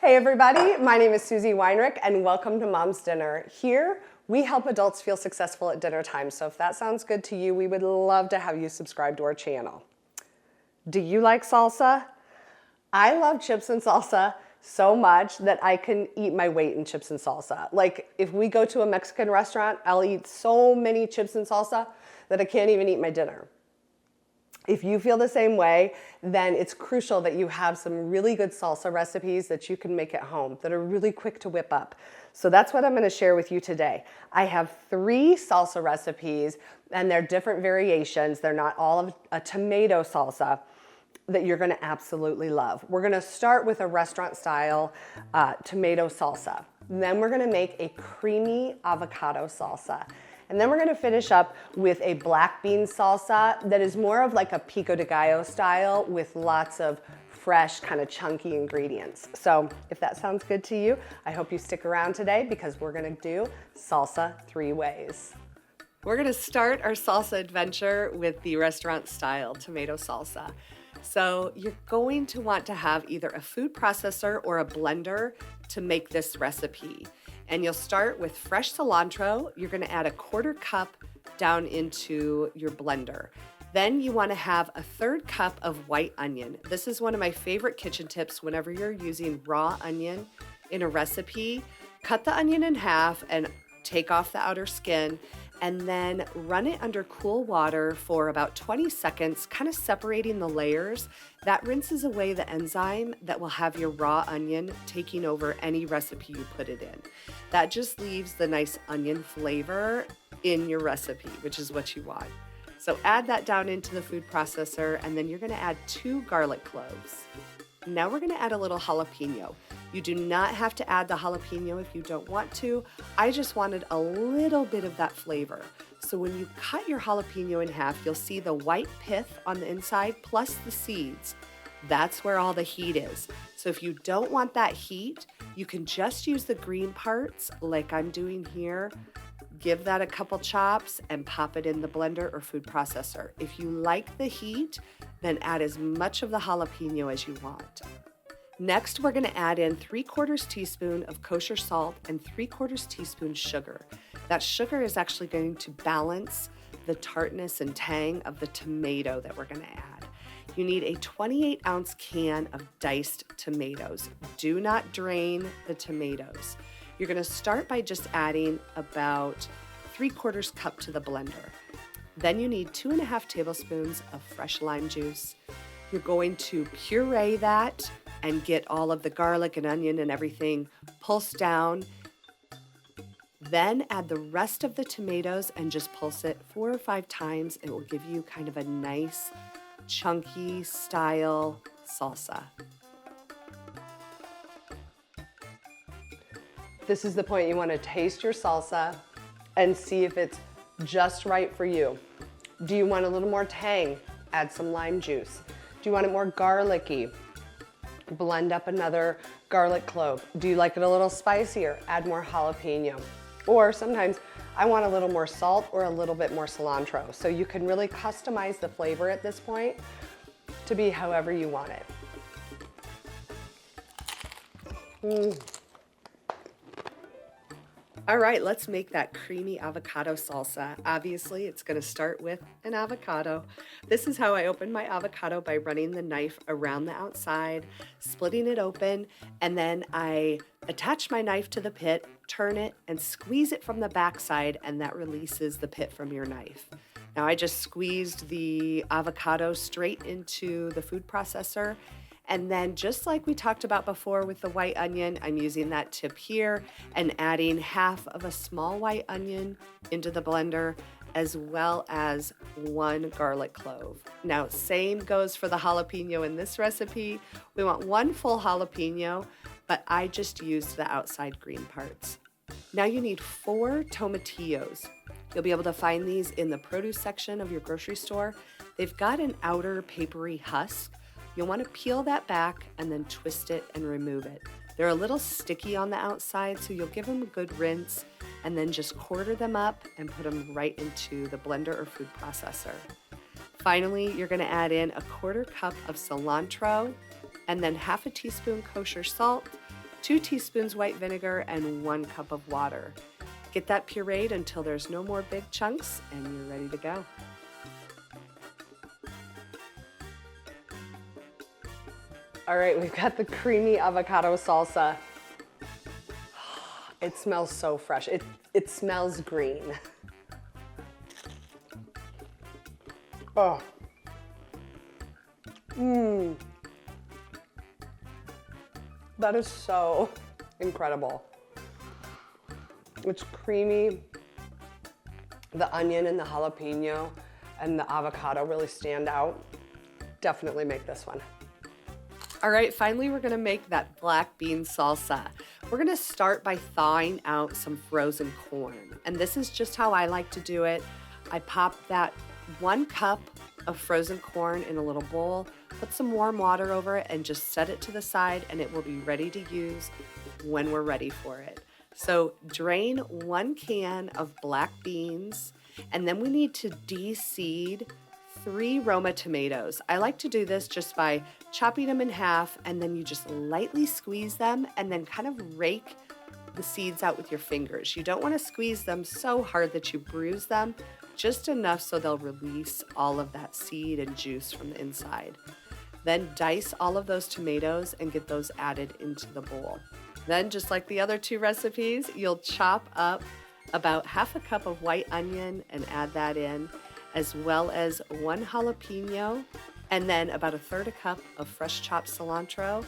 Hey everybody, my name is Susie Weinrich and welcome to Mom's Dinner. Here, we help adults feel successful at dinner time, so if that sounds good to you, we would love to have you subscribe to our channel. Do you like salsa? I love chips and salsa so much that I can eat my weight in chips and salsa. Like if we go to a Mexican restaurant, I'll eat so many chips and salsa that I can't even eat my dinner. If you feel the same way, then it's crucial that you have some really good salsa recipes that you can make at home that are really quick to whip up. So that's what I'm going to share with you today. I have 3 salsa recipes and they're different variations. They're not all of a tomato salsa that you're going to absolutely love. We're going to start with a restaurant style tomato salsa. Then we're going to make a creamy avocado salsa. And then we're going to finish up with a black bean salsa that is more of like a pico de gallo style with lots of fresh, kind of chunky ingredients. So if that sounds good to you, I hope you stick around today because we're going to do salsa 3 ways. We're going to start our salsa adventure with the restaurant style tomato salsa. So you're going to want to have either a food processor or a blender to make this recipe. And you'll start with fresh cilantro. You're going to add a 1/4 cup down into your blender. Then you want to have a 1/3 cup of white onion. This is one of my favorite kitchen tips whenever you're using raw onion in a recipe. Cut the onion in half and take off the outer skin and then run it under cool water for about 20 seconds, kind of separating the layers. That rinses away the enzyme that will have your raw onion taking over any recipe you put it in. That just leaves the nice onion flavor in your recipe, which is what you want. So add that down into the food processor, and then you're gonna add 2 garlic cloves. Now we're gonna add a little jalapeno. You do not have to add the jalapeno if you don't want to. I just wanted a little bit of that flavor. So when you cut your jalapeno in half, you'll see the white pith on the inside plus the seeds. That's where all the heat is. So if you don't want that heat, you can just use the green parts like I'm doing here. Give that a couple chops and pop it in the blender or food processor. If you like the heat, then add as much of the jalapeno as you want. Next, we're going to add in 3/4 teaspoon of kosher salt and 3/4 teaspoon sugar. That sugar is actually going to balance the tartness and tang of the tomato that we're going to add. You need a 28-ounce can of diced tomatoes. Do not drain the tomatoes. You're going to start by just adding about 3/4 cup to the blender. Then you need 2.5 tablespoons of fresh lime juice. You're going to puree that and get all of the garlic and onion and everything pulsed down. Then add the rest of the tomatoes and just pulse it 4 or 5 times. It will give you kind of a nice, chunky style salsa. This is the point you want to taste your salsa and see if it's just right for you. Do you want a little more tang? Add some lime juice. Do you want it more garlicky? Blend up another garlic clove. Do you like it a little spicier? Add more jalapeno. Or sometimes I want a little more salt or a little bit more cilantro. So you can really customize the flavor at this point to be however you want it. All right, let's make that creamy avocado salsa. Obviously, it's going to start with an avocado. This is how I open my avocado, by running the knife around the outside, splitting it open, and then I attach my knife to the pit, turn it, and squeeze it from the backside, and that releases the pit from your knife. Now, I just squeezed the avocado straight into the food processor. And then just like we talked about before with the white onion, I'm using that tip here and adding half of a small white onion into the blender, as well as 1 garlic clove. Now, same goes for the jalapeno in this recipe. We want 1 full jalapeno, but I just used the outside green parts. Now you need 4 tomatillos. You'll be able to find these in the produce section of your grocery store. They've got an outer papery husk. You'll want to peel that back and then twist it and remove it. They're a little sticky on the outside, so you'll give them a good rinse and then just quarter them up and put them right into the blender or food processor. Finally, you're going to add in a 1/4 cup of cilantro and then half a teaspoon kosher salt 2 teaspoons white vinegar, and 1 cup of water. Get that pureed until there's no more big chunks and you're ready to go. All right, we've got the creamy avocado salsa. It smells so fresh. It smells green. Oh. That is so incredible. It's creamy. The onion and the jalapeno and the avocado really stand out. Definitely make this one. All right, finally we're gonna make that black bean salsa. We're gonna start by thawing out some frozen corn. And this is just how I like to do it. I pop that 1 cup of frozen corn in a little bowl, put some warm water over it, and just set it to the side, and it will be ready to use when we're ready for it. So drain 1 can of black beans, and then we need to de-seed 3 Roma tomatoes. I like to do this just by chopping them in half, and then you just lightly squeeze them and then kind of rake the seeds out with your fingers. You don't want to squeeze them so hard that you bruise them, just enough so they'll release all of that seed and juice from the inside. Then dice all of those tomatoes and get those added into the bowl. Then, just like the other 2 recipes, you'll chop up about half a cup of white onion and add that in, as well as 1 jalapeno, and then about 1/3 cup of fresh chopped cilantro.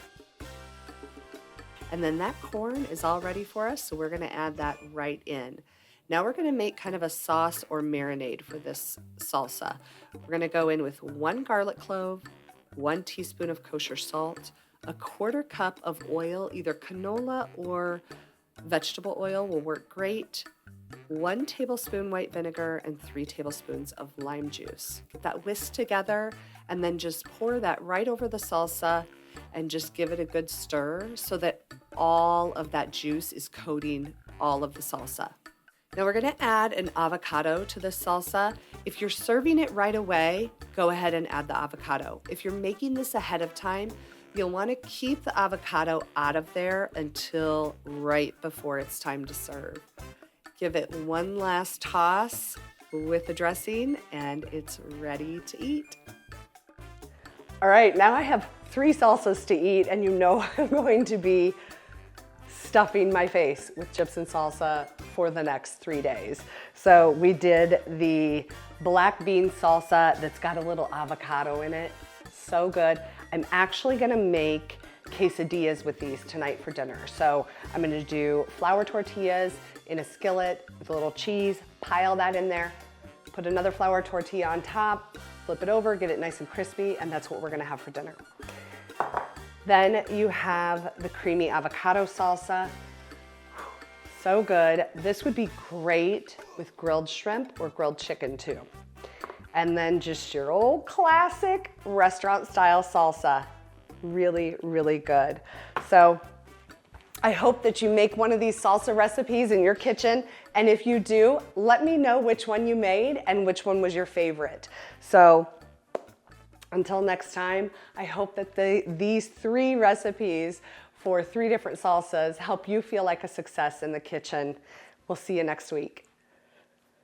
And then that corn is all ready for us, so we're gonna add that right in. Now we're gonna make kind of a sauce or marinade for this salsa. We're gonna go in with 1 garlic clove, 1 teaspoon of kosher salt, 1/4 cup of oil, either canola or vegetable oil will work great, 1 tablespoon white vinegar, and 3 tablespoons of lime juice. Get that whisked together and then just pour that right over the salsa and just give it a good stir so that all of that juice is coating all of the salsa. Now we're gonna add an avocado to this salsa. If you're serving it right away, go ahead and add the avocado. If you're making this ahead of time, you'll wanna keep the avocado out of there until right before it's time to serve. Give it 1 last toss with the dressing and it's ready to eat. All right, now I have 3 salsas to eat, and you know I'm going to be stuffing my face with chips and salsa for the next 3 days. So we did the black bean salsa that's got a little avocado in it. So good. I'm actually gonna make quesadillas with these tonight for dinner. So I'm gonna do flour tortillas in a skillet with a little cheese, pile that in there, put another flour tortilla on top, flip it over, get it nice and crispy, and that's what we're gonna have for dinner. Then you have the creamy avocado salsa. So good. This would be great with grilled shrimp or grilled chicken too. And then just your old classic restaurant style salsa. Really, really good. So I hope that you make one of these salsa recipes in your kitchen. And if you do, let me know which one you made and which one was your favorite. So until next time, I hope that these 3 recipes for 3 different salsas help you feel like a success in the kitchen. We'll see you next week.